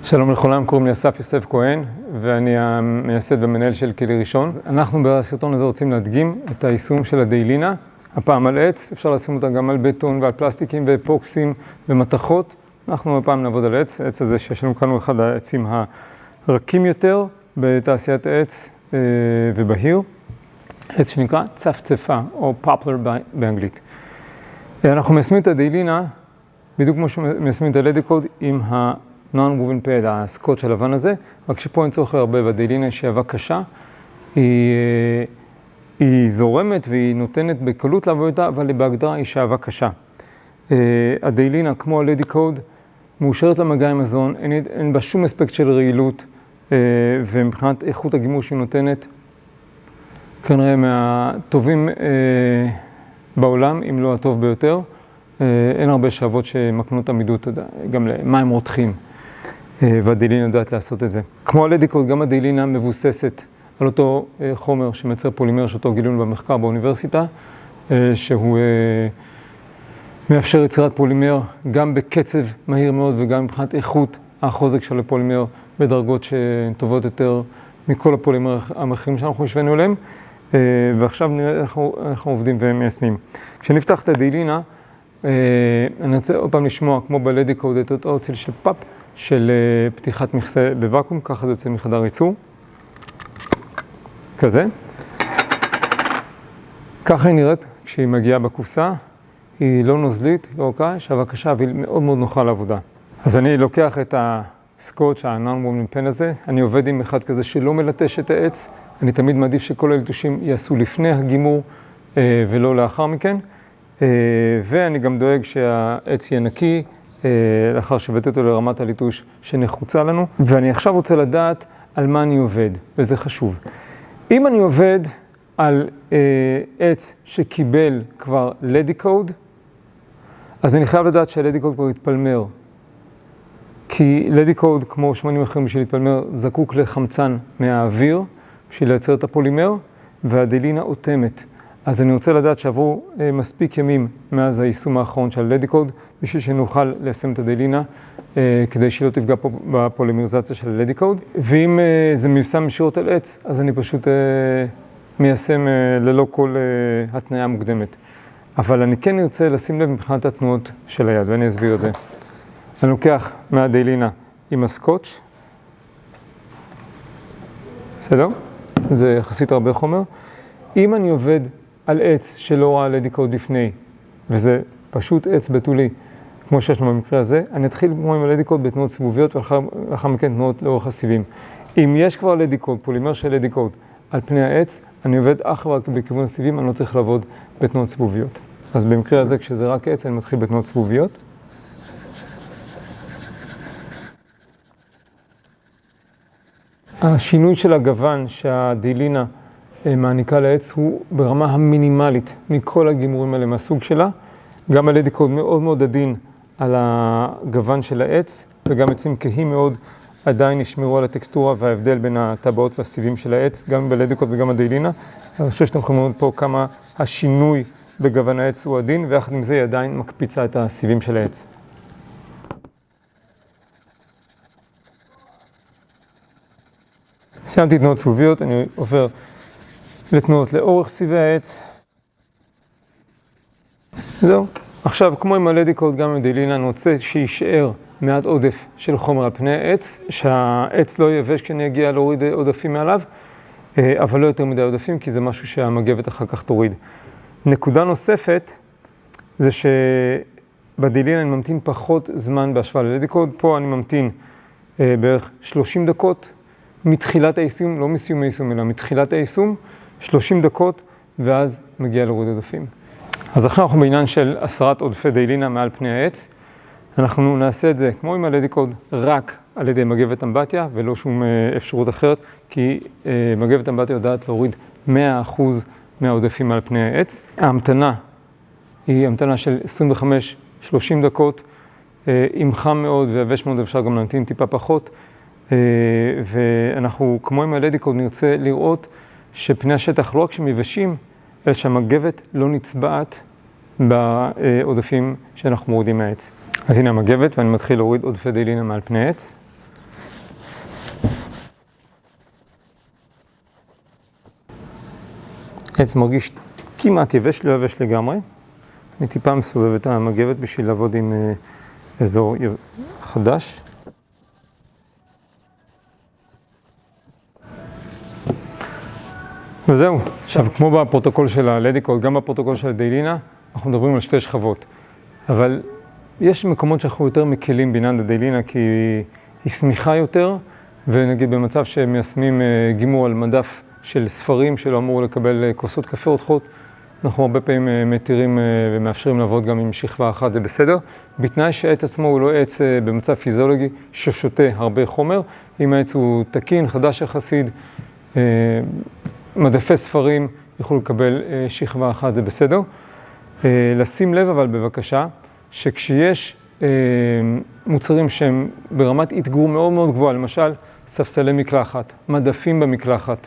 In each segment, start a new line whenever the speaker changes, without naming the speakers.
שלום לכולם, קוראים לי אסף יוסף כהן, ואני המייסד והמנהל של כלי ראשון. אנחנו בסרטון הזה רוצים להדגים את היישום של הדיילינה, הפעם על עץ, אפשר לשים אותה גם על בטון ועל פלסטיקים ואפוקסים ומתכות. אנחנו הפעם נעבוד על עץ, העץ הזה שיש לנו כאן הוא אחד העצים הרכים יותר בתעשיית העץ ובהיר. עץ שנקרא צפצפה או פופלר באנגלית. אנחנו מיישמים את הדיילינה, בדיוק כמו שמיישמים את הלדיקוד עם non-woven pad, הסקוץ' הלבן הזה, רק שפה אין צורך הרבה, והדיילינה יש אהבה קשה, היא זורמת והיא נותנת בקלות לעבוד איתה, אבל בהגדרה היא שאהבה קשה. הדיילינה, כמו הלדיקוד, מאושרת למגע עם מזון, אין בה שום אספקט של רעילות, ומבחינת איכות הגימוש שהיא נותנת, כנראה מהטובים בעולם, אם לא הטוב ביותר. אין הרבה שאבות שמקנות עמידות גם למים רותחים, והדיילינה יודעת לעשות את זה. כמו הלדיקוד, גם הדיילינה מבוססת על אותו חומר שמייצר פולימר שאותו גילינו במחקר באוניברסיטה, שהוא מאפשר יצירת פולימר גם בקצב מהיר מאוד וגם מבחינת איכות החוזק של הפולימר בדרגות שטובות יותר מכל הפולימר המחירים שאנחנו השווינו אליהם. ועכשיו נראה איך אנחנו עובדים ומיישמים. כשנפתח את הדיילינה, אני רוצה עוד פעם לשמוע, כמו בלדיקוד, את אותו צליל של פאפ, של פתיחת מכסה בוואקום, ככה זה יוצא מחדר ייצור. כזה. ככה היא נראית כשהיא מגיעה בקופסה. היא לא נוזלית, לא אורכה, שאהבה קשה, והיא מאוד מאוד נוחה לעבודה. אז אני לוקח את הסקוץ' ה-non-woven pen הזה, אני עובד עם אחד כזה שלא מלטש את העץ, אני תמיד מעדיף שכל הליטושים יעשו לפני הגימור ולא לאחר מכן. ואני גם דואג שהעץ יהיה נקי, לאחר שבאתי אותו לרמת הליטוש שנחוצה לנו. ואני עכשיו רוצה לדעת על מה אני עובד, וזה חשוב. אם אני עובד על עץ שקיבל כבר לדיקוד, אז אני חייב לדעת שהלדיקוד כבר יתפלמר. כי לדיקוד, כמו שמנים אחרים בשביל להתפלמר, זקוק לחמצן מהאוויר, בשביל לייצר את הפולימר, והדיילינה אוטמת. אז אני רוצה לדעת שעברו מספיק ימים מאז היישום האחרון של הלדיקוד, בשביל שנוכל ליישם את הדיילינה, כדי שהיא לא תפגע פה בפולימריזציה של הלדיקוד. ואם זה מיושם ישירות על עץ, אז אני פשוט מיישם ללא כל התניה מוקדמת. אבל אני כן ארצה לשים לב מבחינת התנועות של היד, ואני אסביר את זה. אני לוקח מהדיילינה עם הסקוץ', בסדר? זה יחסית הרבה חומר. אם אני עובד על עץ שלא ראה לדיקוד לפני, וזה פשוט עץ בתולי, כמו שיש לנו במקרה הזה, אני אתחיל כמו עם הלדיקוד בתנועות סיבוביות, ולאחר מכן תנועות לאורך הסיבים. אם יש כבר לדיקוד, פולימר של לדיקוד, על פני העץ, אני עובד אך ורק בכיוון הסיבים, אני לא צריך לעבוד בתנועות סיבוביות. אז במקרה הזה, כשזה רק עץ, אני מתחיל בתנועות סיבוביות. השינוי של הגוון שהדיילינה מעניקה לעץ הוא ברמה המינימלית מכל הגימורים האלה מהסוג שלה. גם הלדיקוד מאוד מאוד עדין על הגוון של העץ, וגם עצים כהים מאוד עדיין ישמרו על הטקסטורה וההבדל בין הטבעות והסיבים של העץ, גם בלדיקוד וגם הדיילינה. אני חושב שאתם יכולים לראות פה כמה השינוי בגוון העץ הוא עדין, ויחד עם זה היא עדיין מקפיצה את הסיבים של העץ. סיימתי תנועות סיבוביות, אני עובר לתנועות לאורך סיבי העץ. זהו. עכשיו, כמו עם הלדיקוד, גם עם הדיילינה, אני רוצה שישאר מעט עודף של חומר על פני העץ, שהעץ לא יבש כשאני אגיע להוריד עודפים מעליו, אבל לא יותר מדי עודפים, כי זה משהו שהמגבת אחר כך תוריד. נקודה נוספת, זה שבדיילינה אני ממתין פחות זמן בהשוואה ללדיקוד. פה אני ממתין בערך 30 דקות מתחילת היישום, לא מסיום היישום, אלא מתחילת היישום, 30 דקות, ואז מגיע להוריד עודפים. אז עכשיו אנחנו בעניין של הסרת עודפי דיילינה מעל פני העץ. אנחנו נעשה את זה כמו עם הלדיקוד, רק על ידי מגבת אמבטיה, ולא שום אפשרות אחרת, כי מגבת אמבטיה יודעת להוריד 100% מהעודפים מעל פני העץ. ההמתנה היא המתנה של 25-30 דקות, אם חם מאוד ויבש מאוד אפשר גם להמתין טיפה פחות, ואנחנו כמו עם הלדיקוד נרצה לראות שפני השטח לא רק שמבשים, אלא שהמגבת לא נצבעת בעודפים שאנחנו מורידים מהעץ. אז הנה המגבת, ואני מתחיל להוריד עודפי דיילינה מעל פני העץ. העץ מרגיש כמעט יבש, לא יבש לגמרי. אני טיפה מסובב את המגבת בשביל לעבוד עם אזור חדש. וזהו. עכשיו, כמו בפרוטוקול של הלדיקוד, גם בפרוטוקול של הדיילינה, אנחנו מדברים על 2 שכבות. אבל יש מקומות שאנחנו יותר מקלים בעניין הדיילינה, כי היא סמיכה יותר, ונגיד במצב שמיישמים גימור על מדף של ספרים שלא אמור לקבל כוסות קפה רותחות, אנחנו הרבה פעמים מתירים ומאפשרים לעבוד גם עם שכבה אחת, זה בסדר. בתנאי שהעץ עצמו הוא לא עץ במצב פיזיולוגי ששותה הרבה חומר. אם העץ הוא תקין, חדש יחסית, מדפי ספרים יוכלו לקבל שכבה אחת, זה בסדר. לשים לב אבל בבקשה, שכשיש מוצרים שהם ברמת אתגור מאוד מאוד גבוהה, למשל ספסלי מקלחת, מדפים במקלחת,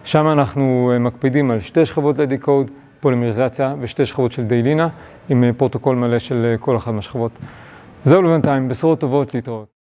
שם אנחנו מקפידים על 2 שכבות לדיקוד, פולימריזציה ו2 שכבות של דיילינה, עם פרוטוקול מלא של כל אחת מהשכבות. זהו לבינתיים, בשורות טובות, להתראות.